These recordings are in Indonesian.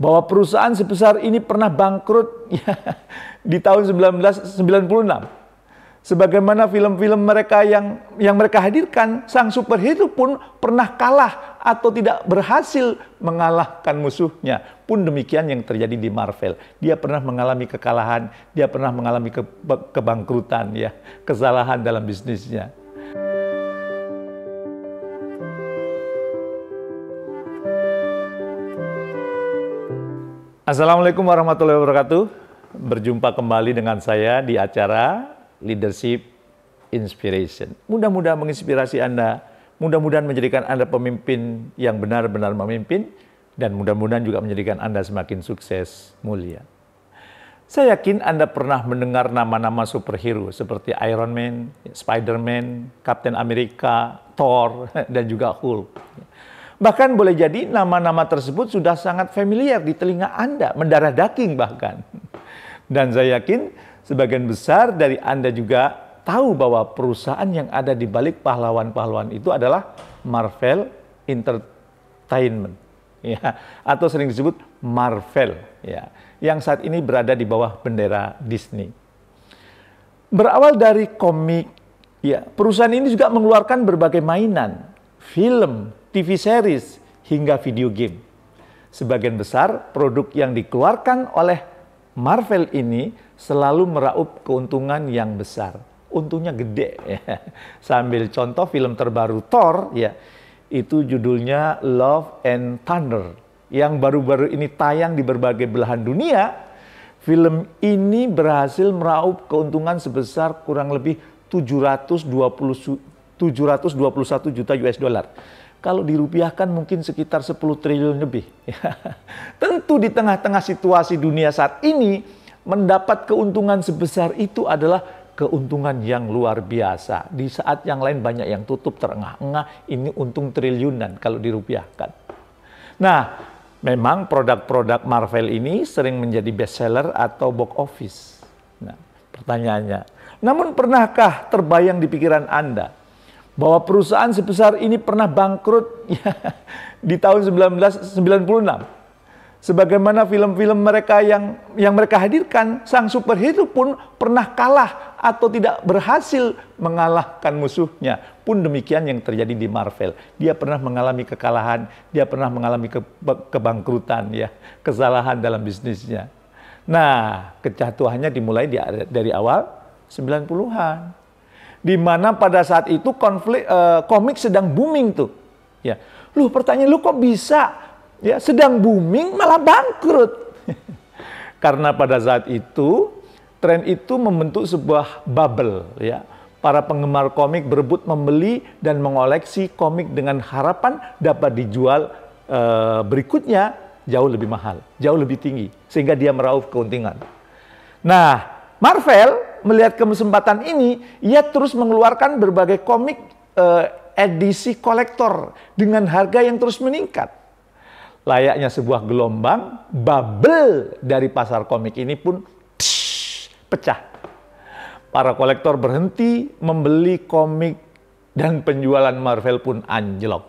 bahwa perusahaan sebesar ini pernah bangkrut ya, di tahun 1996. Sebagaimana film-film mereka yang mereka hadirkan, sang superhero pun pernah kalah atau tidak berhasil mengalahkan musuhnya. Pun demikian yang terjadi di Marvel. Dia pernah mengalami kekalahan, dia pernah mengalami kebangkrutan, ya, kesalahan dalam bisnisnya. Assalamualaikum warahmatullahi wabarakatuh. Berjumpa kembali dengan saya di acara Leadership Inspiration. Mudah-mudahan menginspirasi Anda, mudah-mudahan menjadikan Anda pemimpin yang benar-benar memimpin, dan mudah-mudahan juga menjadikan Anda semakin sukses, mulia. Saya yakin Anda pernah mendengar nama-nama superhero seperti Iron Man, Spider-Man, Captain America, Thor, dan juga Hulk. Bahkan boleh jadi nama-nama tersebut sudah sangat familiar di telinga Anda, mendarah daging bahkan. Dan saya yakin sebagian besar dari Anda juga tahu bahwa perusahaan yang ada di balik pahlawan-pahlawan itu adalah Marvel Entertainment, ya, atau sering disebut Marvel, ya, yang saat ini berada di bawah bendera Disney. Berawal dari komik, ya, perusahaan ini juga mengeluarkan berbagai mainan, film, TV series, hingga video game. Sebagian besar produk yang dikeluarkan oleh Marvel ini selalu meraup keuntungan yang besar. Untungnya gede, ya. Sambil contoh film terbaru Thor, ya, itu judulnya Love and Thunder, yang baru-baru ini tayang di berbagai belahan dunia. Film ini berhasil meraup keuntungan sebesar kurang lebih 721 juta US dollar. Kalau dirupiahkan mungkin sekitar 10 triliun lebih. Tentu di tengah-tengah situasi dunia saat ini, mendapat keuntungan sebesar itu adalah keuntungan yang luar biasa. Di saat yang lain banyak yang tutup terengah-engah, ini untung triliunan kalau dirupiahkan. Nah, memang produk-produk Marvel ini sering menjadi bestseller atau box office. Nah, pertanyaannya, namun pernahkah terbayang di pikiran Anda bahwa perusahaan sebesar ini pernah bangkrut ya, di tahun 1996. Sebagaimana film-film mereka yang mereka hadirkan, sang superhero pun pernah kalah atau tidak berhasil mengalahkan musuhnya. Pun demikian yang terjadi di Marvel. Dia pernah mengalami kekalahan, dia pernah mengalami kebangkrutan, ya, kesalahan dalam bisnisnya. Nah, kejatuhannya dimulai dari awal 90-an. Di mana pada saat itu komik sedang booming tuh. Ya. Loh, pertanyaan lu kok bisa ya sedang booming malah bangkrut? Karena pada saat itu tren itu membentuk sebuah bubble, ya. Para penggemar komik berebut membeli dan mengoleksi komik dengan harapan dapat dijual berikutnya jauh lebih mahal, jauh lebih tinggi, sehingga dia meraup keuntungan. Nah, Marvel melihat kesempatan ini, ia terus mengeluarkan berbagai komik edisi kolektor dengan harga yang terus meningkat. Layaknya sebuah gelombang, bubble dari pasar komik ini pun pecah. Para kolektor berhenti membeli komik dan penjualan Marvel pun anjlok.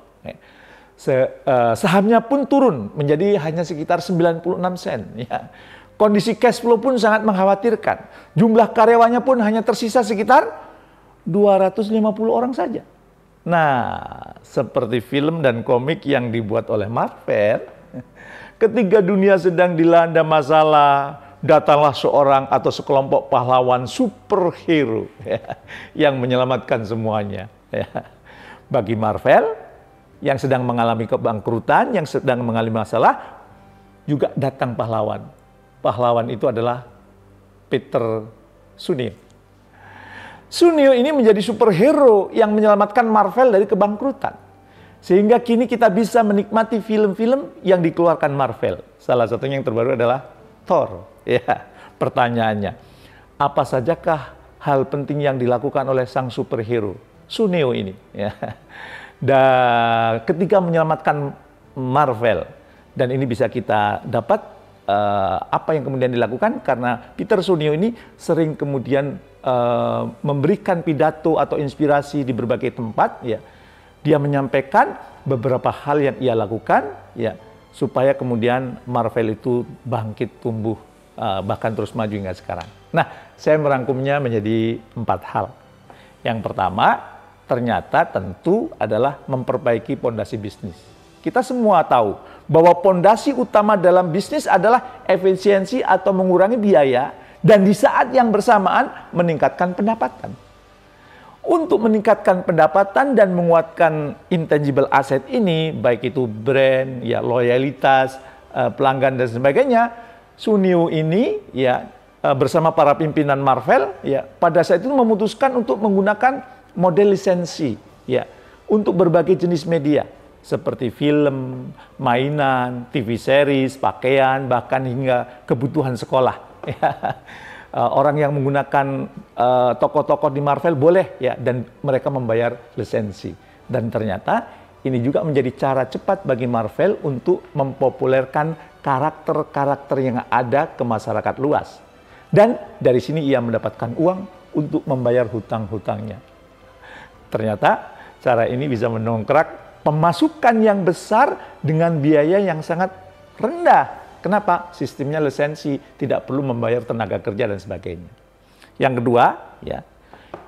Sahamnya pun turun menjadi hanya sekitar 96 sen. Ya. Kondisi cash flow pun sangat mengkhawatirkan. Jumlah karyawannya pun hanya tersisa sekitar 250 orang saja. Nah, seperti film dan komik yang dibuat oleh Marvel, ketika dunia sedang dilanda masalah, datanglah seorang atau sekelompok pahlawan superhero yang menyelamatkan semuanya. Bagi Marvel yang sedang mengalami kebangkrutan, yang sedang mengalami masalah, juga datang pahlawan. Pahlawan itu adalah Peter Sunil. Sunil ini menjadi superhero yang menyelamatkan Marvel dari kebangkrutan. Sehingga kini kita bisa menikmati film-film yang dikeluarkan Marvel. Salah satunya yang terbaru adalah Thor. Ya, pertanyaannya, apa sajakah hal penting yang dilakukan oleh sang superhero Sunil ini? Ya. Dan ketika menyelamatkan Marvel, dan ini bisa kita dapat apa yang kemudian dilakukan karena Peter Sunil ini sering kemudian memberikan pidato atau inspirasi di berbagai tempat, ya. Dia menyampaikan beberapa hal yang ia lakukan, ya, supaya kemudian Marvel itu bangkit, tumbuh, bahkan terus maju hingga sekarang. Nah, saya merangkumnya menjadi 4 hal. Yang pertama, ternyata tentu adalah memperbaiki pondasi bisnis. Kita semua tahu bahwa pondasi utama dalam bisnis adalah efisiensi atau mengurangi biaya, dan di saat yang bersamaan meningkatkan pendapatan. Untuk meningkatkan pendapatan dan menguatkan intangible asset ini, baik itu brand, ya loyalitas, pelanggan dan sebagainya, Sunio ini ya bersama para pimpinan Marvel ya pada saat itu memutuskan untuk menggunakan model lisensi ya untuk berbagai jenis media seperti film, mainan, TV series, pakaian, bahkan hingga kebutuhan sekolah. Ya. Orang yang menggunakan tokoh-tokoh di Marvel boleh ya, dan mereka membayar lisensi. Dan ternyata ini juga menjadi cara cepat bagi Marvel untuk mempopulerkan karakter-karakter yang ada ke masyarakat luas. Dan dari sini ia mendapatkan uang untuk membayar hutang-hutangnya. Ternyata cara ini bisa mendongkrak pemasukan yang besar dengan biaya yang sangat rendah. Kenapa? Sistemnya lisensi, tidak perlu membayar tenaga kerja dan sebagainya. Yang kedua, ya,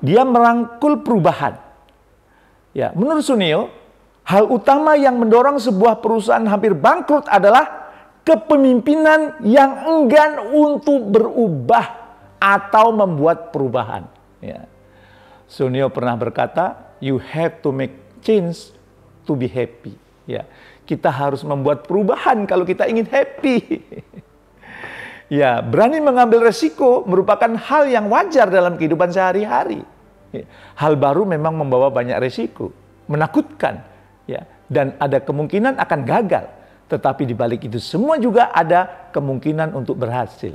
dia merangkul perubahan. Ya, menurut Sunio, hal utama yang mendorong sebuah perusahaan hampir bangkrut adalah kepemimpinan yang enggan untuk berubah atau membuat perubahan. Ya. Sunio pernah berkata, "You have to make change to be happy." Ya. Kita harus membuat perubahan kalau kita ingin happy. Ya, berani mengambil resiko merupakan hal yang wajar dalam kehidupan sehari-hari. Hal baru memang membawa banyak resiko, menakutkan, ya, dan ada kemungkinan akan gagal. Tetapi di balik itu semua juga ada kemungkinan untuk berhasil.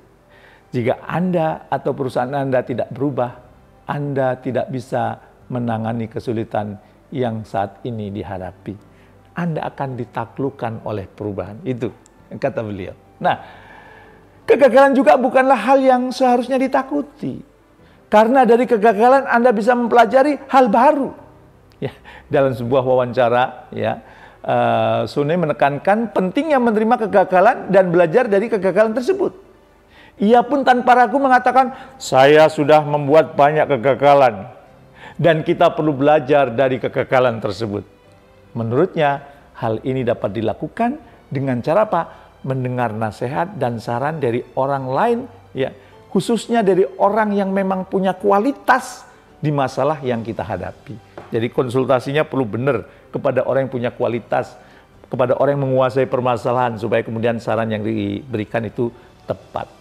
Jika Anda atau perusahaan Anda tidak berubah, Anda tidak bisa menangani kesulitan yang saat ini dihadapi. Anda akan ditaklukkan oleh perubahan. Itu kata beliau. Nah, kegagalan juga bukanlah hal yang seharusnya ditakuti. Karena dari kegagalan Anda bisa mempelajari hal baru. Ya, dalam sebuah wawancara, ya, Sunni menekankan pentingnya menerima kegagalan dan belajar dari kegagalan tersebut. Ia pun tanpa ragu mengatakan, "Saya sudah membuat banyak kegagalan dan kita perlu belajar dari kegagalan tersebut." Menurutnya, hal ini dapat dilakukan dengan cara apa? Mendengar nasihat dan saran dari orang lain, ya, khususnya dari orang yang memang punya kualitas di masalah yang kita hadapi. Jadi konsultasinya perlu benar kepada orang yang punya kualitas, kepada orang yang menguasai permasalahan, supaya kemudian saran yang diberikan itu tepat.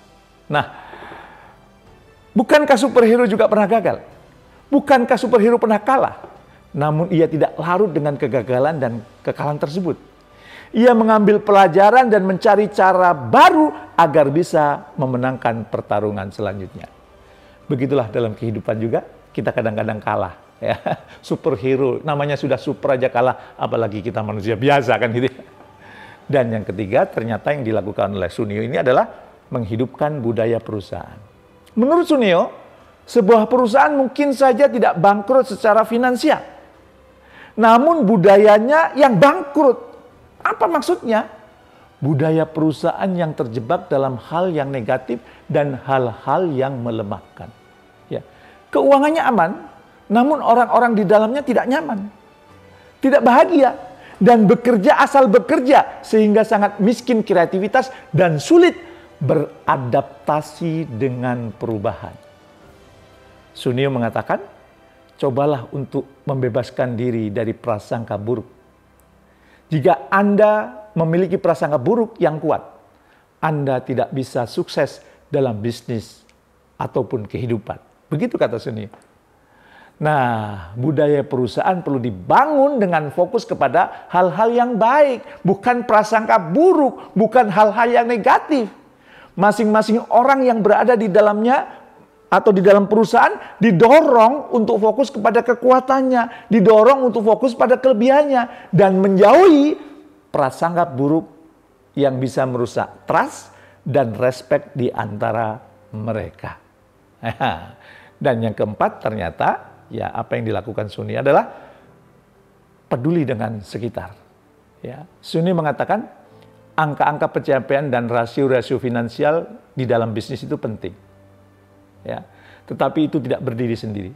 Nah, bukankah superhero juga pernah gagal? Bukankah superhero pernah kalah? Namun ia tidak larut dengan kegagalan dan kekalahan tersebut. Ia mengambil pelajaran dan mencari cara baru agar bisa memenangkan pertarungan selanjutnya. Begitulah dalam kehidupan juga, kita kadang-kadang kalah. Ya. Superhero, namanya sudah super aja kalah, apalagi kita manusia biasa kan gitu. Dan yang ketiga, ternyata yang dilakukan oleh Sunio ini adalah menghidupkan budaya perusahaan. Menurut Sunio, sebuah perusahaan mungkin saja tidak bangkrut secara finansial. Namun budayanya yang bangkrut. Apa maksudnya? Budaya perusahaan yang terjebak dalam hal yang negatif dan hal-hal yang melemahkan. Ya. Keuangannya aman, namun orang-orang di dalamnya tidak nyaman. Tidak bahagia. Dan bekerja asal bekerja sehingga sangat miskin kreativitas dan sulit beradaptasi dengan perubahan. Sunio mengatakan, cobalah untuk membebaskan diri dari prasangka buruk. Jika Anda memiliki prasangka buruk yang kuat, Anda tidak bisa sukses dalam bisnis ataupun kehidupan. Begitu kata Sunio. Nah, budaya perusahaan perlu dibangun dengan fokus kepada hal-hal yang baik, bukan prasangka buruk, bukan hal-hal yang negatif. Masing-masing orang yang berada di dalamnya atau di dalam perusahaan didorong untuk fokus kepada kekuatannya, didorong untuk fokus pada kelebihannya, dan menjauhi prasangka buruk yang bisa merusak trust dan respect di antara mereka. Dan yang keempat, ternyata ya apa yang dilakukan Sunni adalah peduli dengan sekitar. Ya, Sunni mengatakan angka-angka pencapaian dan rasio-rasio finansial di dalam bisnis itu penting. Ya, tetapi itu tidak berdiri sendiri.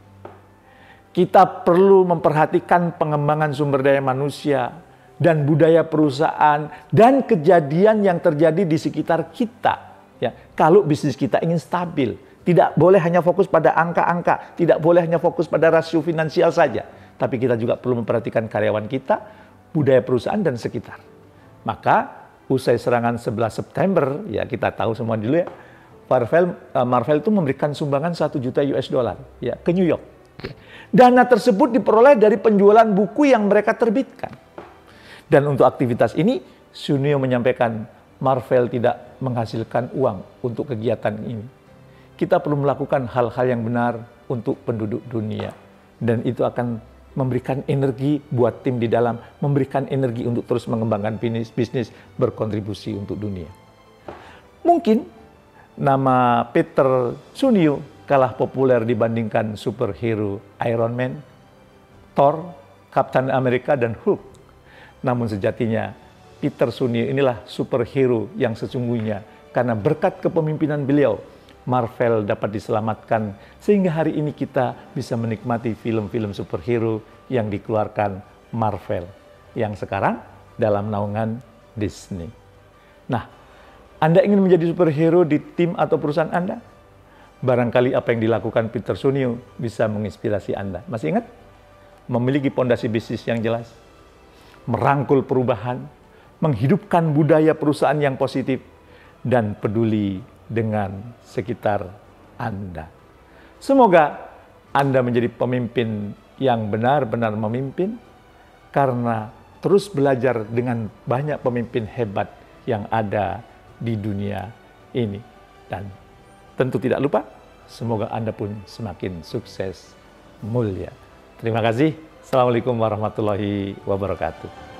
Kita perlu memperhatikan pengembangan sumber daya manusia dan budaya perusahaan dan kejadian yang terjadi di sekitar kita. Ya, kalau bisnis kita ingin stabil, tidak boleh hanya fokus pada angka-angka, tidak boleh hanya fokus pada rasio finansial saja, tapi kita juga perlu memperhatikan karyawan kita, budaya perusahaan dan sekitar. Maka usai serangan 11 September, ya kita tahu semua dulu ya, Marvel itu memberikan sumbangan 1 juta US dollar ya, ke New York. Ya. Dana tersebut diperoleh dari penjualan buku yang mereka terbitkan. Dan untuk aktivitas ini, Sunio menyampaikan Marvel tidak menghasilkan uang untuk kegiatan ini. Kita perlu melakukan hal-hal yang benar untuk penduduk dunia. Dan itu akan memberikan energi buat tim di dalam, memberikan energi untuk terus mengembangkan bisnis, berkontribusi untuk dunia. Mungkin nama Peter Sunio kalah populer dibandingkan superhero Iron Man, Thor, Captain America, dan Hulk. Namun sejatinya Peter Sunio inilah superhero yang sesungguhnya, karena berkat kepemimpinan beliau, Marvel dapat diselamatkan sehingga hari ini kita bisa menikmati film-film superhero yang dikeluarkan Marvel yang sekarang dalam naungan Disney. Nah, Anda ingin menjadi superhero di tim atau perusahaan Anda? Barangkali apa yang dilakukan Peter Sunio bisa menginspirasi Anda. Masih ingat? Memiliki pondasi bisnis yang jelas, merangkul perubahan, menghidupkan budaya perusahaan yang positif, dan peduli dengan sekitar Anda. Semoga Anda menjadi pemimpin yang benar-benar memimpin karena terus belajar dengan banyak pemimpin hebat yang ada di dunia ini. Dan tentu tidak lupa, semoga Anda pun semakin sukses, mulia. Terima kasih. Assalamualaikum warahmatullahi wabarakatuh.